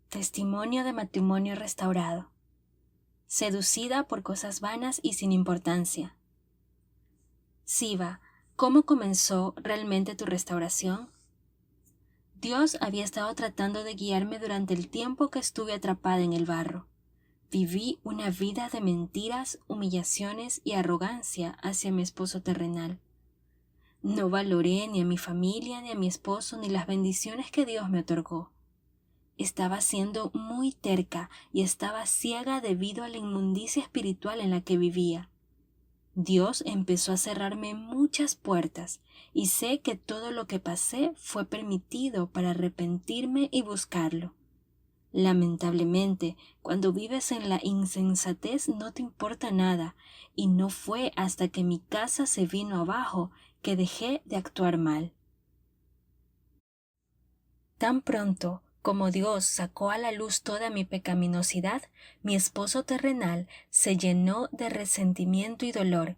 Testimonio de matrimonio restaurado. Seducida por cosas vanas y sin importancia. Siva, ¿cómo comenzó realmente tu restauración? Dios había estado tratando de guiarme durante el tiempo que estuve atrapada en el barro. Viví una vida de mentiras, humillaciones y arrogancia hacia mi esposo terrenal. No valoré ni a mi familia, ni a mi esposo, ni las bendiciones que Dios me otorgó. Estaba siendo muy terca y estaba ciega debido a la inmundicia espiritual en la que vivía. Dios empezó a cerrarme muchas puertas y sé que todo lo que pasé fue permitido para arrepentirme y buscarlo. Lamentablemente, cuando vives en la insensatez no te importa nada, y no fue hasta que mi casa se vino abajo que dejé de actuar mal. Tan pronto como Dios sacó a la luz toda mi pecaminosidad, mi esposo terrenal se llenó de resentimiento y dolor.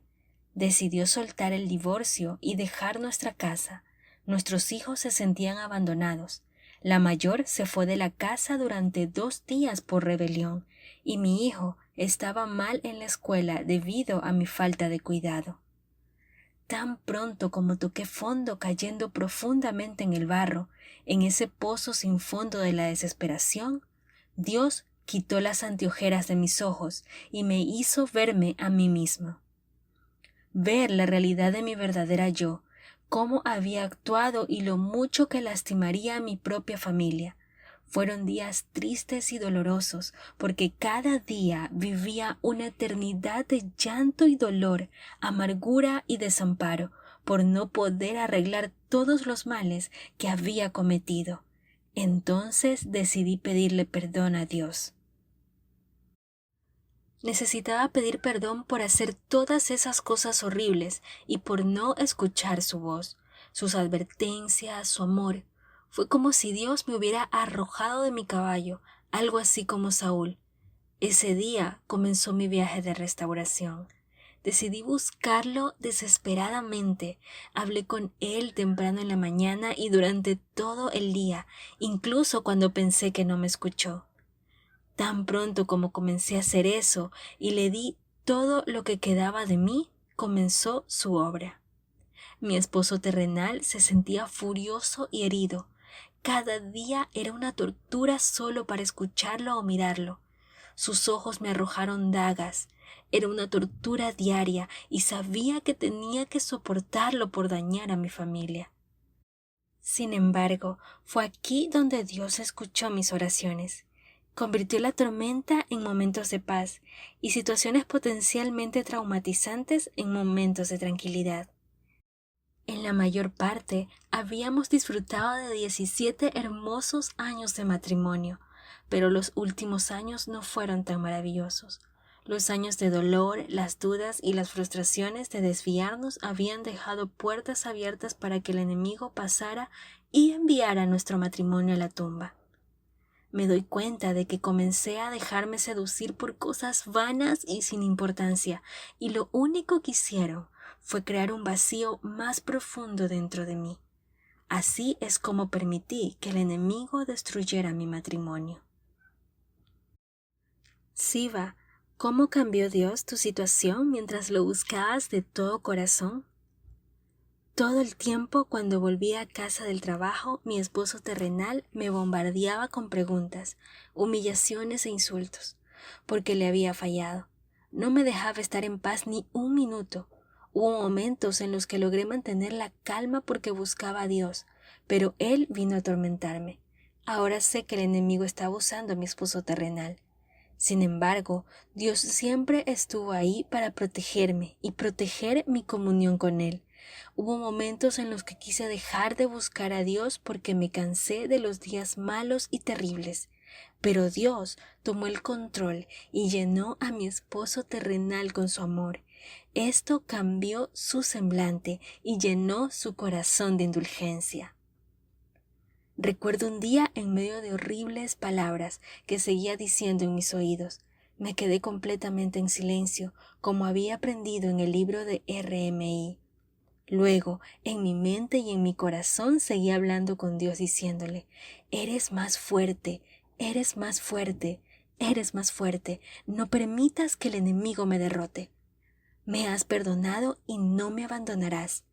Decidió soltar el divorcio y dejar nuestra casa. Nuestros hijos se sentían abandonados. La mayor se fue de la casa durante 2 días por rebelión, y mi hijo estaba mal en la escuela debido a mi falta de cuidado. Tan pronto como toqué fondo cayendo profundamente en el barro, en ese pozo sin fondo de la desesperación, Dios quitó las anteojeras de mis ojos y me hizo verme a mí mismo. Ver la realidad de mi verdadera yo, cómo había actuado y lo mucho que lastimaría a mi propia familia. Fueron días tristes y dolorosos, porque cada día vivía una eternidad de llanto y dolor, amargura y desamparo, por no poder arreglar todos los males que había cometido. Entonces decidí pedirle perdón a Dios. Necesitaba pedir perdón por hacer todas esas cosas horribles y por no escuchar su voz, sus advertencias, su amor. Fue como si Dios me hubiera arrojado de mi caballo, algo así como Saúl. Ese día comenzó mi viaje de restauración. Decidí buscarlo desesperadamente. Hablé con él temprano en la mañana y durante todo el día, incluso cuando pensé que no me escuchó. Tan pronto como comencé a hacer eso y le di todo lo que quedaba de mí, comenzó su obra. Mi esposo terrenal se sentía furioso y herido. Cada día era una tortura solo para escucharlo o mirarlo. Sus ojos me arrojaron dagas. Era una tortura diaria y sabía que tenía que soportarlo por dañar a mi familia. Sin embargo, fue aquí donde Dios escuchó mis oraciones. Convirtió la tormenta en momentos de paz y situaciones potencialmente traumatizantes en momentos de tranquilidad. En la mayor parte, habíamos disfrutado de 17 hermosos años de matrimonio, pero los últimos años no fueron tan maravillosos. Los años de dolor, las dudas y las frustraciones de desviarnos habían dejado puertas abiertas para que el enemigo pasara y enviara nuestro matrimonio a la tumba. Me doy cuenta de que comencé a dejarme seducir por cosas vanas y sin importancia, y lo único que hicieron fue crear un vacío más profundo dentro de mí. Así es como permití que el enemigo destruyera mi matrimonio. Siva, ¿cómo cambió Dios tu situación mientras lo buscabas de todo corazón? Todo el tiempo cuando volvía a casa del trabajo, mi esposo terrenal me bombardeaba con preguntas, humillaciones e insultos, porque le había fallado. No me dejaba estar en paz ni un minuto. Hubo momentos en los que logré mantener la calma porque buscaba a Dios, pero Él vino a atormentarme. Ahora sé que el enemigo está abusando a mi esposo terrenal. Sin embargo, Dios siempre estuvo ahí para protegerme y proteger mi comunión con Él. Hubo momentos en los que quise dejar de buscar a Dios porque me cansé de los días malos y terribles. Pero Dios tomó el control y llenó a mi esposo terrenal con su amor. Esto cambió su semblante y llenó su corazón de indulgencia. Recuerdo un día en medio de horribles palabras que seguía diciendo en mis oídos. Me quedé completamente en silencio, como había aprendido en el libro de RMI. Luego, en mi mente y en mi corazón seguí hablando con Dios diciéndole, «Eres más fuerte, eres más fuerte, no permitas que el enemigo me derrote. Me has perdonado y no me abandonarás.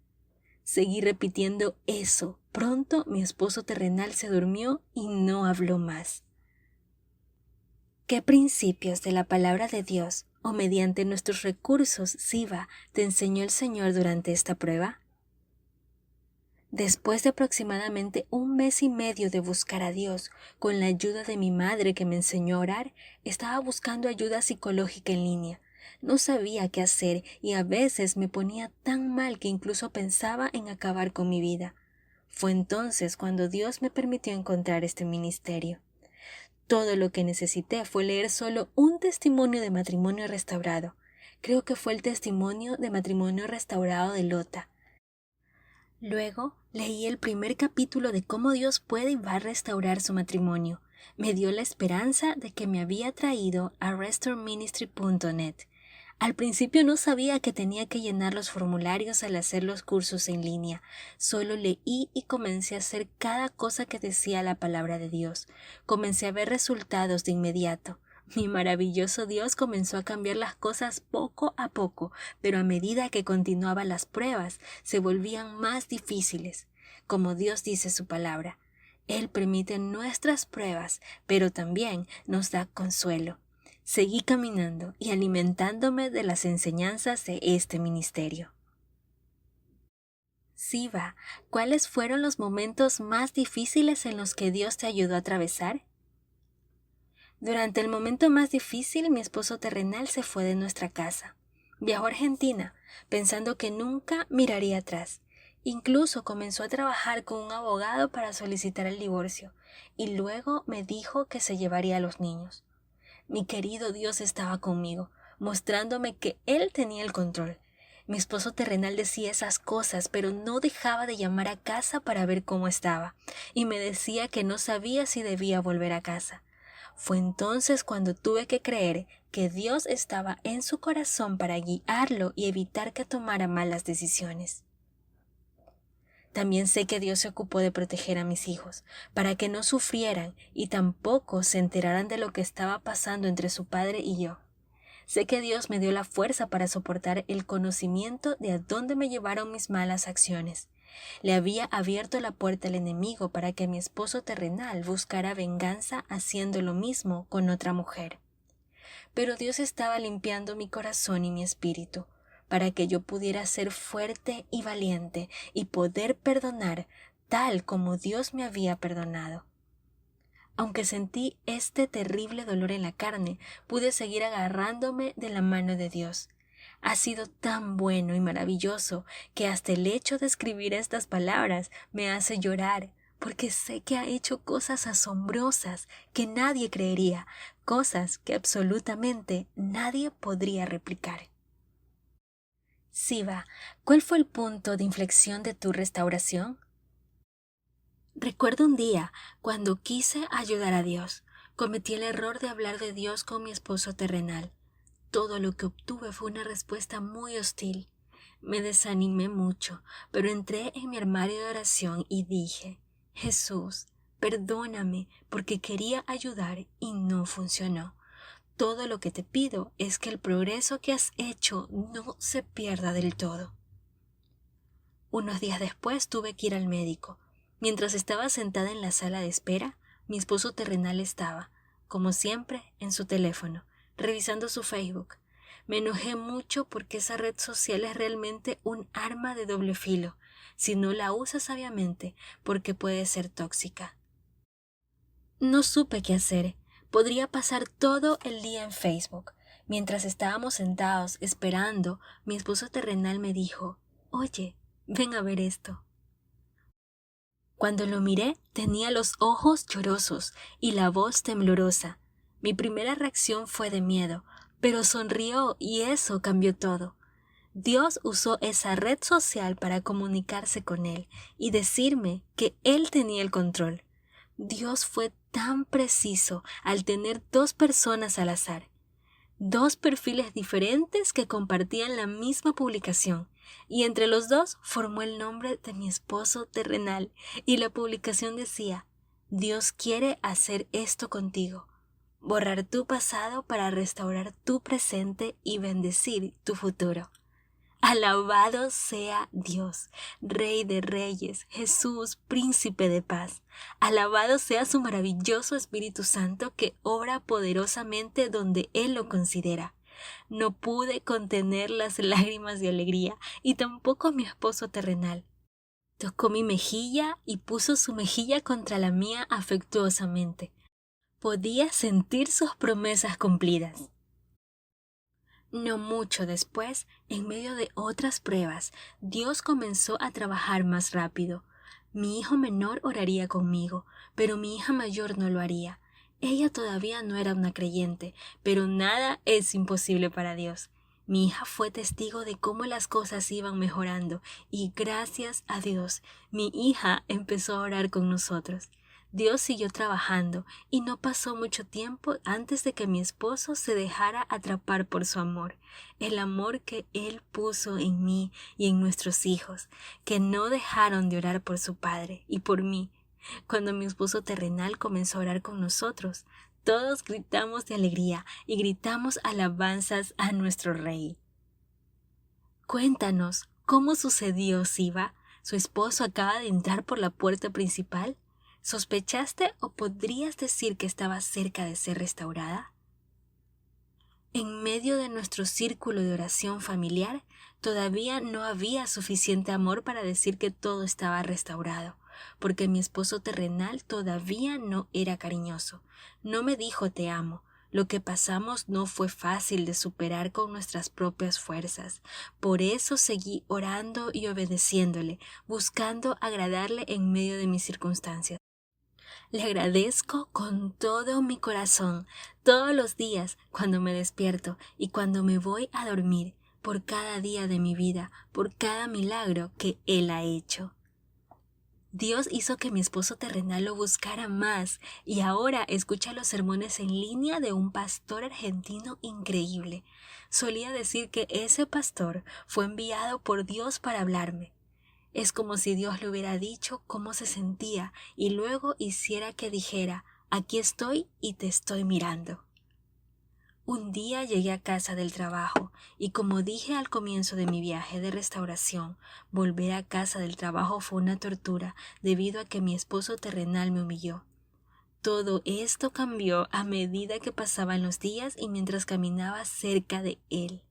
Seguí repitiendo eso. Pronto mi esposo terrenal se durmió y no habló más. ¿Qué principios de la palabra de Dios o mediante nuestros recursos, Siva, te enseñó el Señor durante esta prueba? Después de aproximadamente 1 mes y medio de buscar a Dios, con la ayuda de mi madre que me enseñó a orar, estaba buscando ayuda psicológica en línea. No sabía qué hacer y a veces me ponía tan mal que incluso pensaba en acabar con mi vida. Fue entonces cuando Dios me permitió encontrar este ministerio. Todo lo que necesité fue leer solo un testimonio de matrimonio restaurado. Creo que fue el testimonio de matrimonio restaurado de Lota. Luego leí el primer capítulo de cómo Dios puede y va a restaurar su matrimonio. Me dio la esperanza de que me había traído a restoreministry.net. Al principio no sabía que tenía que llenar los formularios al hacer los cursos en línea. Solo leí y comencé a hacer cada cosa que decía la palabra de Dios. Comencé a ver resultados de inmediato. Mi maravilloso Dios comenzó a cambiar las cosas poco a poco, pero a medida que continuaban las pruebas, se volvían más difíciles. Como Dios dice su palabra, Él permite nuestras pruebas, pero también nos da consuelo. Seguí caminando y alimentándome de las enseñanzas de este ministerio. Siva, ¿cuáles fueron los momentos más difíciles en los que Dios te ayudó a atravesar? Durante el momento más difícil, mi esposo terrenal se fue de nuestra casa. Viajó a Argentina, pensando que nunca miraría atrás. Incluso comenzó a trabajar con un abogado para solicitar el divorcio, y luego me dijo que se llevaría a los niños. Mi querido Dios estaba conmigo, mostrándome que Él tenía el control. Mi esposo terrenal decía esas cosas, pero no dejaba de llamar a casa para ver cómo estaba, y me decía que no sabía si debía volver a casa. Fue entonces cuando tuve que creer que Dios estaba en su corazón para guiarlo y evitar que tomara malas decisiones. También sé que Dios se ocupó de proteger a mis hijos, para que no sufrieran y tampoco se enteraran de lo que estaba pasando entre su padre y yo. Sé que Dios me dio la fuerza para soportar el conocimiento de a dónde me llevaron mis malas acciones. Le había abierto la puerta al enemigo para que mi esposo terrenal buscara venganza haciendo lo mismo con otra mujer. Pero Dios estaba limpiando mi corazón y mi espíritu, para que yo pudiera ser fuerte y valiente y poder perdonar tal como Dios me había perdonado. Aunque sentí este terrible dolor en la carne, pude seguir agarrándome de la mano de Dios. Ha sido tan bueno y maravilloso que hasta el hecho de escribir estas palabras me hace llorar, porque sé que ha hecho cosas asombrosas que nadie creería, cosas que absolutamente nadie podría replicar. Siva, ¿cuál fue el punto de inflexión de tu restauración? Recuerdo un día, cuando quise ayudar a Dios, cometí el error de hablar de Dios con mi esposo terrenal. Todo lo que obtuve fue una respuesta muy hostil. Me desanimé mucho, pero entré en mi armario de oración y dije, Jesús, perdóname porque quería ayudar y no funcionó. Todo lo que te pido es que el progreso que has hecho no se pierda del todo. Unos días después tuve que ir al médico. Mientras estaba sentada en la sala de espera, mi esposo terrenal estaba, como siempre, en su teléfono, revisando su Facebook. Me enojé mucho porque esa red social es realmente un arma de doble filo, si no la usas sabiamente, porque puede ser tóxica. No supe qué hacer. Podría pasar todo el día en Facebook. Mientras estábamos sentados esperando, mi esposo terrenal me dijo, «Oye, ven a ver esto». Cuando lo miré, tenía los ojos llorosos y la voz temblorosa. Mi primera reacción fue de miedo, pero sonrió y eso cambió todo. Dios usó esa red social para comunicarse con Él y decirme que Él tenía el control. Dios fue tan preciso al tener 2 personas al azar, 2 perfiles diferentes que compartían la misma publicación, y entre los 2 formó el nombre de mi esposo terrenal, y la publicación decía, Dios quiere hacer esto contigo, borrar tu pasado para restaurar tu presente y bendecir tu futuro. Alabado sea Dios, Rey de Reyes, Jesús, Príncipe de Paz. Alabado sea su maravilloso Espíritu Santo que obra poderosamente donde Él lo considera. No pude contener las lágrimas de alegría y tampoco mi esposo terrenal. Tocó mi mejilla y puso su mejilla contra la mía afectuosamente. Podía sentir sus promesas cumplidas. No mucho después, en medio de otras pruebas, Dios comenzó a trabajar más rápido. Mi hijo menor oraría conmigo, pero mi hija mayor no lo haría. Ella todavía no era una creyente, pero nada es imposible para Dios. Mi hija fue testigo de cómo las cosas iban mejorando y gracias a Dios, mi hija empezó a orar con nosotros. Dios siguió trabajando y no pasó mucho tiempo antes de que mi esposo se dejara atrapar por su amor, el amor que Él puso en mí y en nuestros hijos, que no dejaron de orar por su padre y por mí. Cuando mi esposo terrenal comenzó a orar con nosotros, todos gritamos de alegría y gritamos alabanzas a nuestro Rey. Cuéntanos, ¿cómo sucedió, Siva? ¿Su esposo acaba de entrar por la puerta principal? ¿Sospechaste o podrías decir que estaba cerca de ser restaurada? En medio de nuestro círculo de oración familiar, todavía no había suficiente amor para decir que todo estaba restaurado, porque mi esposo terrenal todavía no era cariñoso. No me dijo te amo. Lo que pasamos no fue fácil de superar con nuestras propias fuerzas. Por eso seguí orando y obedeciéndole, buscando agradarle en medio de mis circunstancias. Le agradezco con todo mi corazón, todos los días, cuando me despierto y cuando me voy a dormir, por cada día de mi vida, por cada milagro que Él ha hecho. Dios hizo que mi esposo terrenal lo buscara más y ahora escucha los sermones en línea de un pastor argentino increíble. Solía decir que ese pastor fue enviado por Dios para hablarme. Es como si Dios le hubiera dicho cómo se sentía y luego hiciera que dijera, aquí estoy y te estoy mirando. Un día llegué a casa del trabajo y como dije al comienzo de mi viaje de restauración, volver a casa del trabajo fue una tortura debido a que mi esposo terrenal me humilló. Todo esto cambió a medida que pasaban los días y mientras caminaba cerca de él.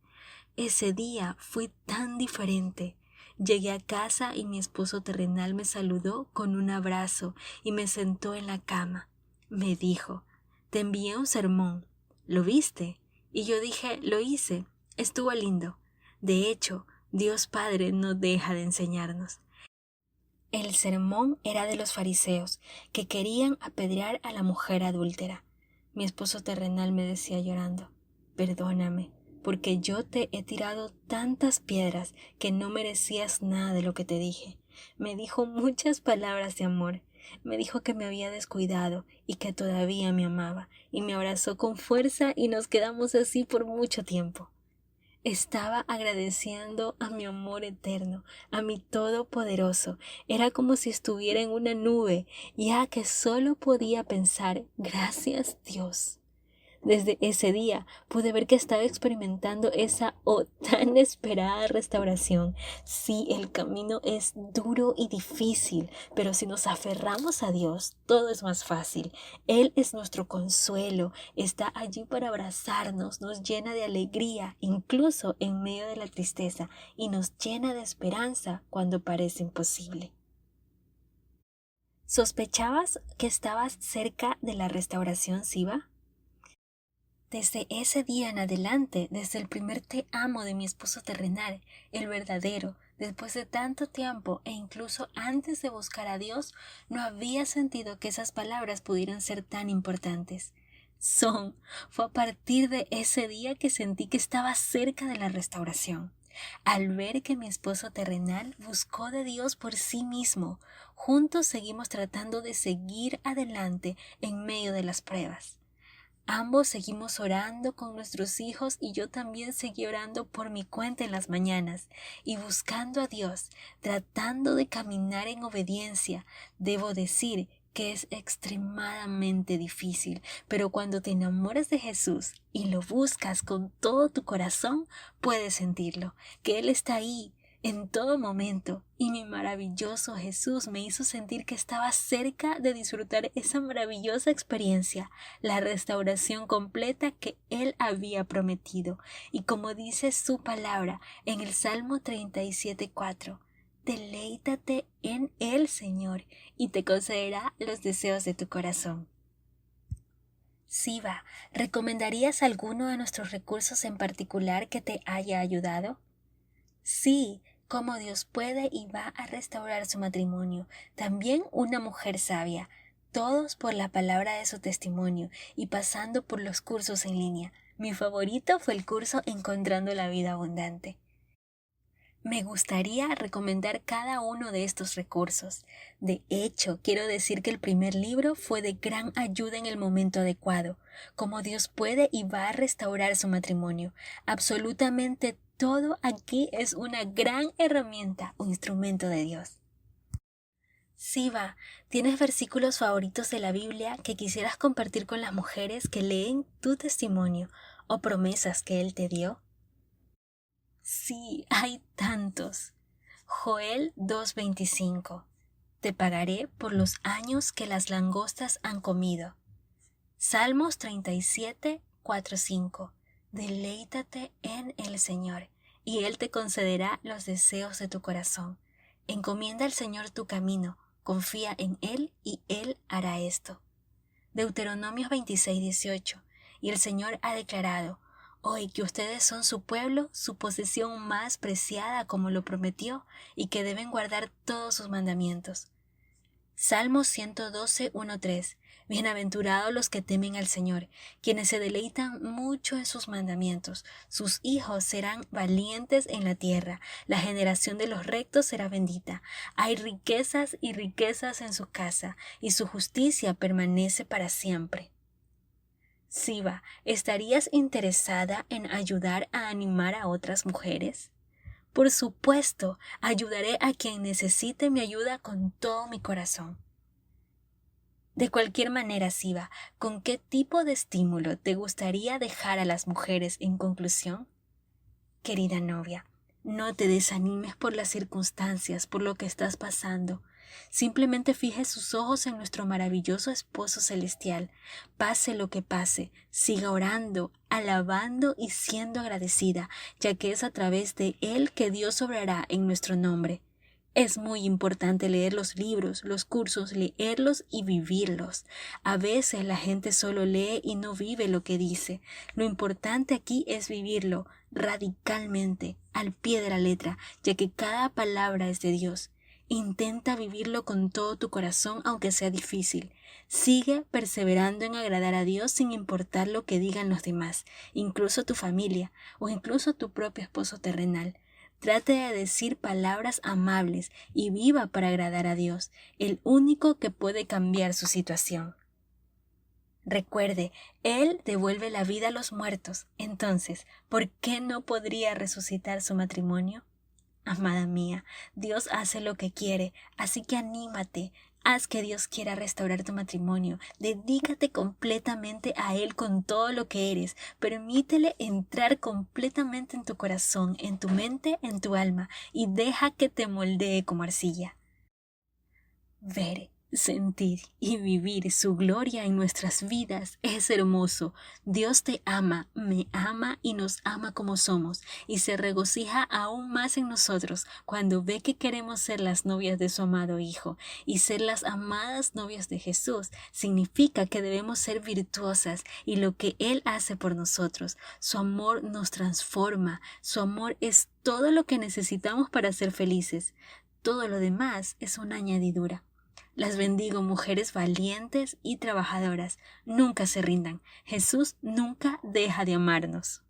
Ese día fue tan diferente. Llegué a casa y mi esposo terrenal me saludó con un abrazo y me sentó en la cama. Me dijo, te envié un sermón. ¿Lo viste? Y yo dije, lo hice. Estuvo lindo. De hecho, Dios Padre no deja de enseñarnos. El sermón era de los fariseos, que querían apedrear a la mujer adúltera. Mi esposo terrenal me decía llorando, perdóname, porque yo te he tirado tantas piedras que no merecías nada de lo que te dije. Me dijo muchas palabras de amor. Me dijo que me había descuidado y que todavía me amaba, y me abrazó con fuerza y nos quedamos así por mucho tiempo. Estaba agradeciendo a mi amor eterno, a mi Todopoderoso. Era como si estuviera en una nube, ya que solo podía pensar, gracias Dios. Desde ese día pude ver que estaba experimentando esa tan esperada restauración. Sí, el camino es duro y difícil, pero si nos aferramos a Dios, todo es más fácil. Él es nuestro consuelo, está allí para abrazarnos, nos llena de alegría, incluso en medio de la tristeza, y nos llena de esperanza cuando parece imposible. ¿Sospechabas que estabas cerca de la restauración, Siva? Desde ese día en adelante, desde el primer te amo de mi esposo terrenal, el verdadero, después de tanto tiempo e incluso antes de buscar a Dios, no había sentido que esas palabras pudieran ser tan importantes. Fue a partir de ese día que sentí que estaba cerca de la restauración. Al ver que mi esposo terrenal buscó de Dios por sí mismo, juntos seguimos tratando de seguir adelante en medio de las pruebas. Ambos seguimos orando con nuestros hijos y yo también seguí orando por mi cuenta en las mañanas y buscando a Dios, tratando de caminar en obediencia. Debo decir que es extremadamente difícil, pero cuando te enamoras de Jesús y lo buscas con todo tu corazón, puedes sentirlo, que Él está ahí en todo momento, y mi maravilloso Jesús me hizo sentir que estaba cerca de disfrutar esa maravillosa experiencia, la restauración completa que Él había prometido. Y como dice su palabra en el Salmo 37:4, deleítate en el Señor y te concederá los deseos de tu corazón. Siva, ¿recomendarías alguno de nuestros recursos en particular que te haya ayudado? Sí, cómo Dios puede y va a restaurar su matrimonio. También una mujer sabia, todos por la palabra de su testimonio y pasando por los cursos en línea. Mi favorito fue el curso Encontrando la Vida Abundante. Me gustaría recomendar cada uno de estos recursos. De hecho, quiero decir que el primer libro fue de gran ayuda en el momento adecuado, cómo Dios puede y va a restaurar su matrimonio. Absolutamente todo aquí es una gran herramienta o instrumento de Dios. Siva, ¿tienes versículos favoritos de la Biblia que quisieras compartir con las mujeres que leen tu testimonio o promesas que Él te dio? Sí, hay tantos. Joel 2:25. Te pagaré por los años que las langostas han comido. Salmos 37:4-5. Deleítate en el Señor, y Él te concederá los deseos de tu corazón. Encomienda al Señor tu camino, confía en Él y Él hará esto. Deuteronomio 26:18. Y el Señor ha declarado: hoy que ustedes son su pueblo, su posesión más preciada como lo prometió, y que deben guardar todos sus mandamientos. Salmos 112:1-3. Bienaventurados los que temen al Señor, quienes se deleitan mucho en sus mandamientos. Sus hijos serán valientes en la tierra, la generación de los rectos será bendita. Hay riquezas y riquezas en su casa, y su justicia permanece para siempre. Siva, ¿estarías interesada en ayudar a animar a otras mujeres? Por supuesto, ayudaré a quien necesite mi ayuda con todo mi corazón. De cualquier manera, Siva, ¿con qué tipo de estímulo te gustaría dejar a las mujeres en conclusión? Querida novia, no te desanimes por las circunstancias, por lo que estás pasando. Simplemente fije sus ojos en nuestro maravilloso esposo celestial. Pase lo que pase, siga orando, alabando y siendo agradecida, ya que es a través de Él que Dios obrará en nuestro nombre. Es muy importante leer los libros, los cursos, leerlos y vivirlos. A veces la gente solo lee y no vive lo que dice. Lo importante aquí es vivirlo radicalmente, al pie de la letra, ya que cada palabra es de Dios. Intenta vivirlo con todo tu corazón, aunque sea difícil. Sigue perseverando en agradar a Dios sin importar lo que digan los demás, incluso tu familia o incluso tu propio esposo terrenal. Trate de decir palabras amables y viva para agradar a Dios, el único que puede cambiar su situación. Recuerde, Él devuelve la vida a los muertos. Entonces, ¿por qué no podría resucitar su matrimonio? Amada mía, Dios hace lo que quiere, así que anímate, haz que Dios quiera restaurar tu matrimonio, dedícate completamente a Él con todo lo que eres, permítele entrar completamente en tu corazón, en tu mente, en tu alma, y deja que te moldee como arcilla. Ver, sentir y vivir su gloria en nuestras vidas es hermoso. Dios te ama, me ama y nos ama como somos, y se regocija aún más en nosotros cuando ve que queremos ser las novias de su amado Hijo, y ser las amadas novias de Jesús significa que debemos ser virtuosas y lo que Él hace por nosotros. Su amor nos transforma, su amor es todo lo que necesitamos para ser felices. Todo lo demás es una añadidura. Las bendigo, mujeres valientes y trabajadoras. Nunca se rindan. Jesús nunca deja de amarnos.